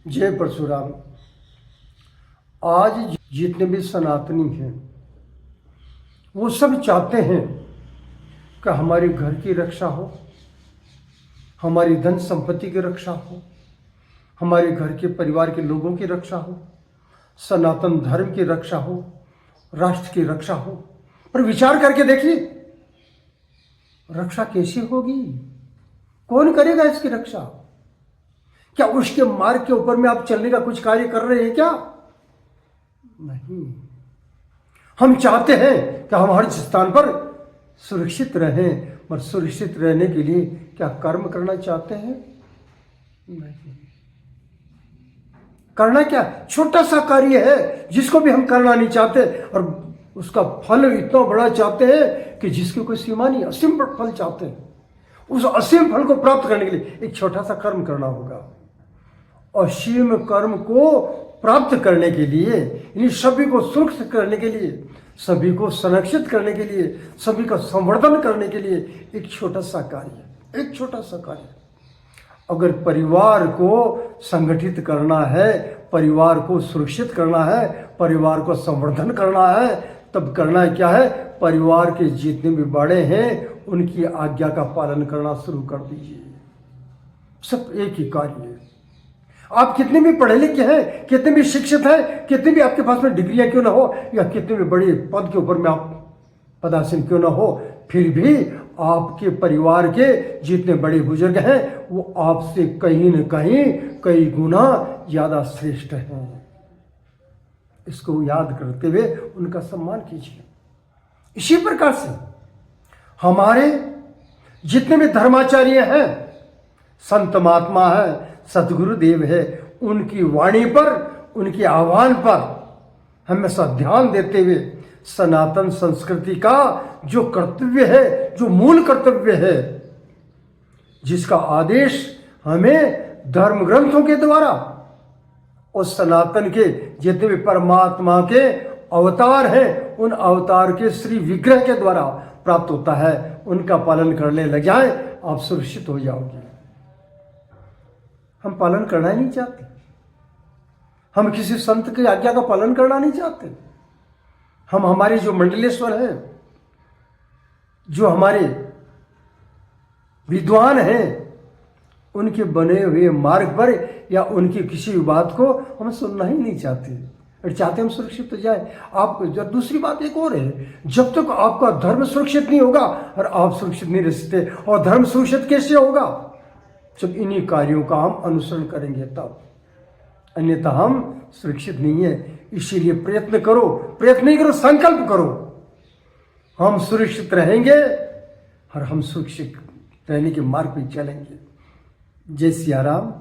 जय परशुराम। आज जितने भी सनातनी हैं वो सब चाहते हैं कि हमारे घर की रक्षा हो, हमारी धन संपत्ति की रक्षा हो, हमारे घर के परिवार के लोगों की रक्षा हो, सनातन धर्म की रक्षा हो, राष्ट्र की रक्षा हो। पर विचार करके देखिए, रक्षा कैसी होगी? कौन करेगा इसकी रक्षा? क्या उसके मार्ग के ऊपर में आप चलने का कुछ कार्य कर रहे हैं क्या? नहीं। हम चाहते हैं कि हम हर स्थान पर सुरक्षित रहें, पर सुरक्षित रहने के लिए क्या कर्म करना चाहते हैं? नहीं। करना क्या? छोटा सा कार्य है जिसको भी हम करना नहीं चाहते और उसका फल इतना बड़ा चाहते हैं कि जिसकी कोई सीमा नहीं, असीम फल चाहते हैं। उस असीम फल को प्राप्त करने के लिए एक छोटा सा कर्म करना होगा। असीम कर्म को प्राप्त करने के लिए, इन सभी को सुरक्षित करने के लिए, सभी को संरक्षित करने के लिए, सभी का संवर्धन करने के लिए एक छोटा सा कार्य, एक छोटा सा कार्य। अगर परिवार को संगठित करना है, परिवार को सुरक्षित करना है, परिवार को संवर्धन करना है, तब करना क्या है? परिवार के जितने भी बड़े हैं उनकी आज्ञा का पालन करना शुरू कर दीजिए। सब एक ही कार्य है। आप कितने भी पढ़े लिखे हैं, कितने भी शिक्षित हैं, कितने भी आपके पास में डिग्रियां क्यों ना हो, या कितने भी बड़े पद के ऊपर में आप पदासीन क्यों ना हो, फिर भी आपके परिवार के जितने बड़े बुजुर्ग हैं वो आपसे कहीं न कहीं कई गुना ज्यादा श्रेष्ठ हैं। इसको याद करते हुए उनका सम्मान कीजिए। इसी प्रकार से हमारे जितने भी धर्माचार्य हैं, संत महात्मा है, सदगुरुदेव है, उनकी वाणी पर, उनके आह्वान पर हमेशा ध्यान देते हुए सनातन संस्कृति का जो कर्तव्य है, जो मूल कर्तव्य है, जिसका आदेश हमें धर्म ग्रंथों के द्वारा और सनातन के जितने भी परमात्मा के अवतार हैं उन अवतार के श्री विग्रह के द्वारा प्राप्त होता है, उनका पालन करने लग जाए, आप सुरक्षित हो जाओगे। हम पालन करना ही नहीं चाहते। हम किसी संत की आज्ञा का पालन करना नहीं चाहते। हम हमारे जो मंडलेश्वर हैं, जो हमारे विद्वान हैं, उनके बने हुए मार्ग पर या उनकी किसी भी बात को हम सुनना ही नहीं चाहते और चाहते हम सुरक्षित हो जाए। आप जब दूसरी बात एक और है, जब तक आपका धर्म सुरक्षित नहीं होगा और आप सुरक्षित नहीं रह सकते, और धर्म सुरक्षित कैसे होगा? जब इन्हीं कार्यों का हम अनुसरण करेंगे तब, अन्यथा हम सुरक्षित नहीं है। इसीलिए प्रयत्न करो, प्रयत्न नहीं करो, संकल्प करो, हम सुरक्षित रहेंगे और हम सुरक्षित रहने के मार्ग पर चलेंगे। जय सिया राम।